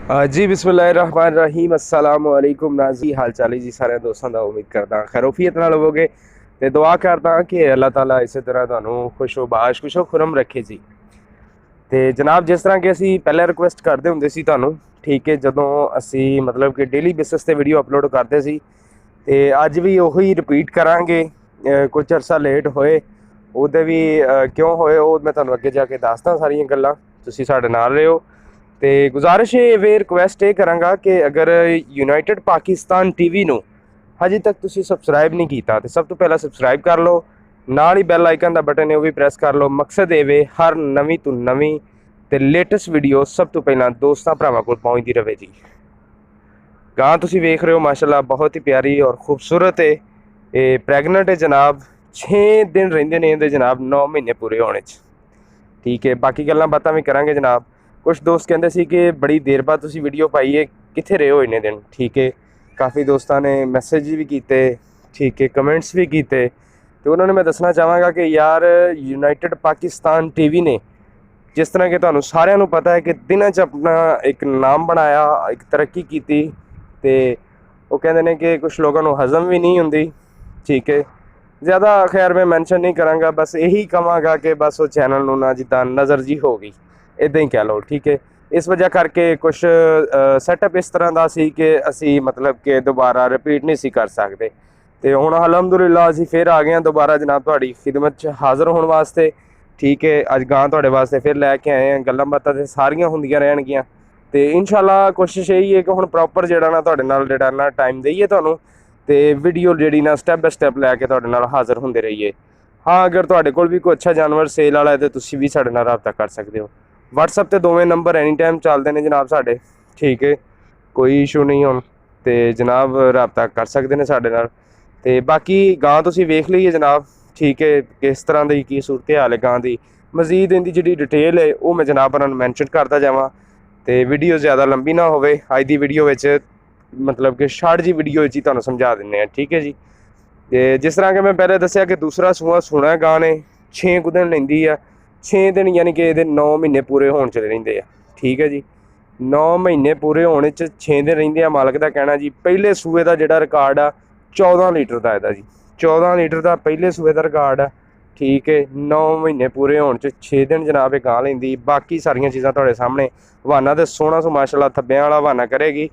जी बिस्मिल्लाहिर्रहमानिर्रहीम अस्सलाम वालेकुम नाज़ी हाल चाल है जी सारे दोस्तों का उम्मीद करदा खैरोफियत नाल होवोगे ते दुआ करदा कि अल्लाह ताला इस तरह तुहानू खुशोबाश खुशो खुरम रखे जी। ਤੇ ਜਨਾਬ ਜਿਸ ਤਰ੍ਹਾਂ ਕਿ ਅਸੀਂ ਪਹਿਲਾਂ ਰਿਕੁਐਸਟ ਕਰਦੇ ਹੁੰਦੇ ਸੀ ਤੁਹਾਨੂੰ, ਠੀਕ ਹੈ, ਜਦੋਂ ਅਸੀਂ ਮਤਲਬ ਕਿ ਡੇਲੀ ਬੇਸਿਸ ਤੇ ਵੀਡੀਓ ਅਪਲੋਡ ਕਰਦੇ ਸੀ ਤੇ ਅੱਜ ਵੀ ਉਹੀ ਰਿਪੀਟ ਕਰਾਂਗੇ। ਕੁਝ ਅਰਸਾ ਲੇਟ ਹੋਏ, ਉਹਦੇ ਵੀ ਕਿਉਂ ਹੋਏ ਉਹ ਮੈਂ ਤੁਹਾਨੂੰ ਅੱਗੇ ਜਾ ਕੇ ਦੱਸਦਾ ਸਾਰੀਆਂ ਗੱਲਾਂ, ਤੁਸੀਂ ਸਾਡੇ ਨਾਲ ਰਹੋ। ਤੇ ਗੁਜ਼ਾਰਿਸ਼ ਇਹ ਵੇ ਰਿਕੁਐਸਟ ਇਹ ਕਰਾਂਗਾ ਕਿ ਅਗਰ ਯੂਨਾਈਟਿਡ ਪਾਕਿਸਤਾਨ ਟੀਵੀ ਨੂੰ ਹਜੇ ਤੱਕ ਤੁਸੀਂ ਸਬਸਕ੍ਰਾਈਬ ਨਹੀਂ ਕੀਤਾ ਤੇ ਸਭ ਤੋਂ ਪਹਿਲਾਂ ਸਬਸਕ੍ਰਾਈਬ ਕਰ ਲਓ, ਨਾਲ ਹੀ ਬੈਲ ਆਈਕਨ ਦਾ ਬਟਨ ਹੈ ਉਹ ਵੀ ਪ੍ਰੈਸ ਕਰ ਲਓ। ਮਕਸਦ ਇਹ ਵੇ ਹਰ ਨਵੀਂ ਤੋਂ ਨਵੀਂ ਤੇ ਲੇਟੈਸਟ ਵੀਡੀਓ ਸਭ ਤੋਂ ਪਹਿਲਾਂ ਦੋਸਤਾਂ ਭਰਾਵਾਂ ਕੋਲ ਪਹੁੰਚਦੀ ਰਹੇ ਜੀ। ਗਾਂ ਤੁਸੀਂ ਵੇਖ ਰਹੇ ਹੋ ਮਾਸ਼ਾਅੱਲਾ ਬਹੁਤ ਹੀ ਪਿਆਰੀ ਔਰ ਖੂਬਸੂਰਤ ਹੈ। ਇਹ ਪ੍ਰੈਗਨੈਂਟ ਹੈ ਜਨਾਬ, 6 ਦਿਨ ਰਹਿੰਦੇ ਨੇ ਇਹਦੇ ਜਨਾਬ 9 ਮਹੀਨੇ ਪੂਰੇ ਹੋਣੇ 'ਚ, ਠੀਕ ਹੈ। ਬਾਕੀ ਗੱਲਾਂ ਬਾਤਾਂ ਵੀ ਕਰਾਂਗੇ ਜਨਾਬ। ਕੁਛ ਦੋਸਤ ਕਹਿੰਦੇ ਸੀ ਕਿ ਬੜੀ ਦੇਰ ਬਾਅਦ ਤੁਸੀਂ ਵੀਡੀਓ ਪਾਈ ਹੈ, ਕਿੱਥੇ ਰਹੇ ਹੋ ਇੰਨੇ ਦਿਨ, ਠੀਕ ਹੈ। ਕਾਫੀ ਦੋਸਤਾਂ ਨੇ ਮੈਸੇਜ ਵੀ ਕੀਤੇ, ਠੀਕ ਹੈ, ਕਮੈਂਟਸ ਵੀ ਕੀਤੇ ਤੇ ਉਹਨਾਂ ਨੂੰ ਮੈਂ ਦੱਸਣਾ ਚਾਹਾਂਗਾ ਕਿ ਯਾਰ ਯੂਨਾਈਟਿਡ ਪਾਕਿਸਤਾਨ ਟੀਵੀ ਨੇ ਜਿਸ ਤਰ੍ਹਾਂ ਕਿ ਤੁਹਾਨੂੰ ਸਾਰਿਆਂ ਨੂੰ ਪਤਾ ਹੈ ਕਿ ਦਿਨਾਂ 'ਚ ਆਪਣਾ ਇੱਕ ਨਾਮ ਬਣਾਇਆ, ਇੱਕ ਤਰੱਕੀ ਕੀਤੀ ਤੇ ਉਹ ਕਹਿੰਦੇ ਨੇ ਕਿ ਕੁਛ ਲੋਕਾਂ ਨੂੰ ਹਜ਼ਮ ਵੀ ਨਹੀਂ ਹੁੰਦੀ, ਠੀਕ ਹੈ। ਜ਼ਿਆਦਾ ਖੈਰ ਮੈਂ ਮੈਂਸ਼ਨ ਨਹੀਂ ਕਰਾਂਗਾ, ਬਸ ਇਹੀ ਕਹਾਂਗਾ ਕਿ ਬਸ ਉਹ ਚੈਨਲ ਨੂੰ ਨਾ ਜਿੱਦਾਂ ਨਜ਼ਰ ਜੀ ਹੋ ਗਈ, ਇੱਦਾਂ ਹੀ ਕਹਿ ਲਓ, ਠੀਕ ਹੈ। ਇਸ ਵਜ੍ਹਾ ਕਰਕੇ ਕੁਛ ਸੈਟਅਪ ਇਸ ਤਰ੍ਹਾਂ ਦਾ ਸੀ ਕਿ ਅਸੀਂ ਮਤਲਬ ਕਿ ਦੁਬਾਰਾ ਰਿਪੀਟ ਨਹੀਂ ਸੀ ਕਰ ਸਕਦੇ ਤੇ ਹੁਣ ਅਲਹਮਦੁਲਿਲਾ ਅਸੀਂ ਫਿਰ ਆ ਗਏ ਹਾਂ ਦੁਬਾਰਾ ਜਨਾਬ ਤੁਹਾਡੀ ਖਿਦਮਤ 'ਚ ਹਾਜ਼ਰ ਹੋਣ ਵਾਸਤੇ, ਠੀਕ ਹੈ। ਅੱਜ ਗਾਂ ਤੁਹਾਡੇ ਵਾਸਤੇ ਫਿਰ ਲੈ ਕੇ ਆਏ ਹਾਂ, ਗੱਲਾਂ ਬਾਤਾਂ ਤੇ ਸਾਰੀਆਂ ਹੁੰਦੀਆਂ ਰਹਿਣਗੀਆਂ ਤੇ ਇਨਸ਼ਾਅੱਲਾ ਕੋਸ਼ਿਸ਼ ਇਹੀ ਹੈ ਕਿ ਹੁਣ ਪ੍ਰੋਪਰ ਜਿਹੜਾ ਨਾ ਤੁਹਾਡੇ ਨਾਲ ਜਿਹੜਾ ਨਾ ਟਾਈਮ ਦੇਈਏ ਤੁਹਾਨੂੰ ਤੇ ਵੀਡੀਓ ਜਿਹੜੀ ਨਾ ਸਟੈਪ ਬਾਏ ਸਟੈਪ ਲੈ ਕੇ ਤੁਹਾਡੇ ਨਾਲ ਹਾਜ਼ਰ ਹੁੰਦੇ ਰਹੀਏ। ਹਾਂ, ਅਗਰ ਤੁਹਾਡੇ ਕੋਲ ਵੀ ਕੋਈ ਅੱਛਾ ਜਾਨਵਰ ਸੇਲ ਵਾਲਾ ਹੈ ਤਾਂ ਤੁਸੀਂ ਵੀ ਸਾਡੇ ਨਾਲ ਰਾਬਤਾ ਕਰ ਸਕਦੇ ਹੋ। WhatsApp ਤੇ ਦੋਵੇਂ ਨੰਬਰ ਐਨੀ ਟਾਈਮ ਚੱਲਦੇ ਨੇ ਜਨਾਬ ਸਾਡੇ, ਠੀਕ ਹੈ, ਕੋਈ ਇਸ਼ੂ ਨਹੀਂ ਹੁਣ ਤੇ ਜਨਾਬ ਰਾਬਤਾ ਕਰ ਸਕਦੇ ਨੇ ਸਾਡੇ ਨਾਲ। ਤੇ ਬਾਕੀ ਗਾਂ ਤੁਸੀਂ ਵੇਖ ਲਈਏ ਜਨਾਬ, ਠੀਕ ਹੈ, ਕਿਸ ਤਰ੍ਹਾਂ ਦੀ ਕੀ ਸੂਰਤ ਹਾਲ ਹੈ ਗਾਂ ਦੀ। ਮਜ਼ੀਦ ਇਹਦੀ ਜਿਹੜੀ ਡਿਟੇਲ ਹੈ ਉਹ ਮੈਂ ਜਨਾਬ ਉਹਨਾਂ ਨੂੰ ਮੈਂਸ਼ਨ ਕਰਦਾ ਜਾਵਾਂ ਤੇ ਵੀਡੀਓ ਜ਼ਿਆਦਾ ਲੰਬੀ ਨਾ ਹੋਵੇ। ਅੱਜ ਦੀ ਵੀਡੀਓ ਵਿੱਚ ਮਤਲਬ ਕਿ ਸ਼ਾਰਟ ਜੀ ਵੀਡੀਓ ਵਿੱਚ ਹੀ ਤੁਹਾਨੂੰ ਸਮਝਾ ਦਿੰਦੇ ਹਾਂ, ਠੀਕ ਹੈ ਜੀ। ਤੇ ਜਿਸ ਤਰ੍ਹਾਂ ਕਿ ਮੈਂ ਪਹਿਲੇ ਦੱਸਿਆ ਕਿ ਦੂਸਰਾ ਸੂਆ ਸੋਹਣਾ ਗਾਂ ਨੇ 6 ਕੁ ਦਿਨ ਲੈਂਦੀ ਆ, 6 ਦਿਨ ਯਾਨੀ ਕਿ ਇਹਦੇ 9 ਮਹੀਨੇ ਪੂਰੇ ਹੋਣ 'ਚ ਰਹਿੰਦੇ ਆ, ਠੀਕ ਹੈ ਜੀ। 9 ਮਹੀਨੇ ਪੂਰੇ ਹੋਣ 'ਚ 6 ਦਿਨ ਰਹਿੰਦੇ ਆ। ਮਾਲਕ ਦਾ ਕਹਿਣਾ ਜੀ ਪਹਿਲੇ ਸੂਏ ਦਾ ਜਿਹੜਾ ਰਿਕਾਰਡ ਆ 14 ਲੀਟਰ ਦਾ ਇਹਦਾ ਜੀ, 14 ਲੀਟਰ ਦਾ ਪਹਿਲੇ ਸੂਏ ਦਾ ਰਿਕਾਰਡ ਆ, ਠੀਕ ਹੈ। 9 ਮਹੀਨੇ ਪੂਰੇ ਹੋਣ 'ਚ 6 ਦਿਨ ਜਨਾਬ ਇਹ ਗਾਂ ਲੈਂਦੀ। ਬਾਕੀ ਸਾਰੀਆਂ ਚੀਜ਼ਾਂ ਤੁਹਾਡੇ ਸਾਹਮਣੇ, ਹਵਾਨਾ ਤੇ ਸੋਹਣਾ ਸੋ ਮਾਸ਼ਾਅੱਲਾ ਥੱਬਿਆਂ ਵਾਲਾ ਹਵਾਨਾ ਕਰੇਗੀ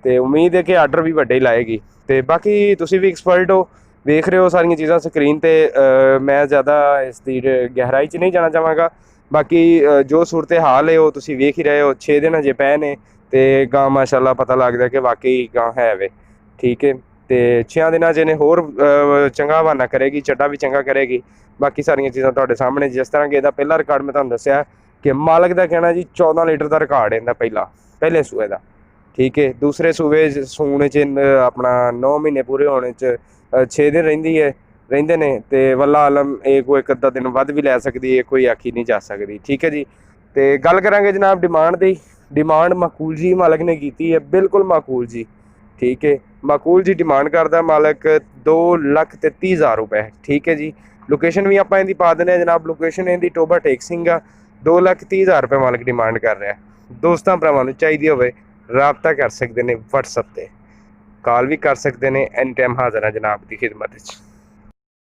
ਤੇ ਉਮੀਦ ਹੈ ਕਿ ਆਰਡਰ ਵੀ ਵੱਡੇ ਹੀ ਲਾਏਗੀ। ਤੇ ਬਾਕੀ ਤੁਸੀਂ ਵੀ ਐਕਸਪਰਟ ਹੋ, ਵੇਖ ਰਹੇ ਹੋ ਸਾਰੀਆਂ ਚੀਜ਼ਾਂ ਸਕਰੀਨ ਤੇ। ਮੈਂ ਜ਼ਿਆਦਾ ਇਸ ਦੀ ਗਹਿਰਾਈ 'ਚ ਨਹੀਂ ਜਾਣਾ ਚਾਹਾਂਗਾ। ਬਾਕੀ ਜੋ ਸੂਰਤ ਹਾਲ ਹੈ ਉਹ ਤੁਸੀਂ ਵੇਖ ਹੀ ਰਹੇ ਹੋ। 6 ਦਿਨ ਹਜੇ ਪਏ ਨੇ ਤੇ ਗਾਂ ਮਾਸ਼ਾਅੱਲਾ ਪਤਾ ਲੱਗਦਾ ਕਿ ਵਾਕਈ ਗਾਂ ਹੈ ਵੇ, ਠੀਕ ਹੈ। ਤੇ 6 ਦਿਨਾਂ 'ਚ ਇਹਨੇ ਹੋਰ ਚੰਗਾ ਹਵਾਨਾ ਕਰੇਗੀ, ਚੱਡਾ ਵੀ ਚੰਗਾ ਕਰੇਗੀ। ਬਾਕੀ ਸਾਰੀਆਂ ਚੀਜ਼ਾਂ ਤੁਹਾਡੇ ਸਾਹਮਣੇ। ਜਿਸ ਤਰ੍ਹਾਂ ਕਿ ਇਹਦਾ ਪਹਿਲਾ ਰਿਕਾਰਡ ਮੈਂ ਤੁਹਾਨੂੰ ਦੱਸਿਆ ਕਿ ਮਾਲਕ ਦਾ ਕਹਿਣਾ ਜੀ 14 ਲੀਟਰ ਦਾ ਰਿਕਾਰਡ ਇਹਦਾ ਪਹਿਲੇ ਸੂਏ ਦਾ, ਠੀਕ ਹੈ। ਦੂਸਰੇ ਸੂਏ ਸੂਣ 'ਚ ਆਪਣਾ 9 ਮਹੀਨੇ ਪੂਰੇ ਹੋਣੇ 'ਚ 6 ਦਿਨ ਰਹਿੰਦੇ ਨੇ ਤੇ ਵੱਲਾ ਆਲਮ ਇਹ ਕੋਈ ਇੱਕ ਅੱਧਾ ਦਿਨ ਵੱਧ ਵੀ ਲੈ ਸਕਦੀ ਹੈ, ਕੋਈ ਆਖੀ ਨਹੀਂ ਜਾ ਸਕਦੀ, ਠੀਕ ਹੈ ਜੀ। ਤੇ ਗੱਲ ਕਰਾਂਗੇ ਜਨਾਬ ਡਿਮਾਂਡ ਦੀ। ਡਿਮਾਂਡ ਮਾਕੂਲ ਜੀ ਮਾਲਕ ਨੇ ਕੀਤੀ ਹੈ, ਬਿਲਕੁਲ ਮਾਕੂਲ ਜੀ, ਠੀਕ ਹੈ। ਮਾਕੂਲ ਜੀ ਡਿਮਾਂਡ ਕਰਦਾ ਮਾਲਕ 2,30,000 ਰੁਪਏ, ਠੀਕ ਹੈ ਜੀ। ਲੋਕੇਸ਼ਨ ਵੀ ਆਪਾਂ ਇਹਦੀ ਪਾ ਦਿੰਦੇ ਹਾਂ ਜਨਾਬ। ਲੋਕੇਸ਼ਨ ਇਹਦੀ ਟੋਬਾ ਟੇਕ ਸਿੰਘ ਆ। 2,30,000 ਰੁਪਏ ਮਾਲਕ ਡਿਮਾਂਡ ਕਰ ਰਿਹਾ। ਦੋਸਤਾਂ ਭਰਾਵਾਂ ਨੂੰ ਚਾਹੀਦੀ ਹੋਵੇ ਰਾਬਤਾ ਕਰ ਸਕਦੇ ਨੇ WhatsApp ਤੇ, ਕਾਲ ਵੀ ਕਰ ਸਕਦੇ ਨੇ। ਐਨੀ ਟਾਈਮ ਹਾਜ਼ਰ ਹਾਂ ਜਨਾਬ ਦੀ ਖਿਦਮਤ ਵਿੱਚ।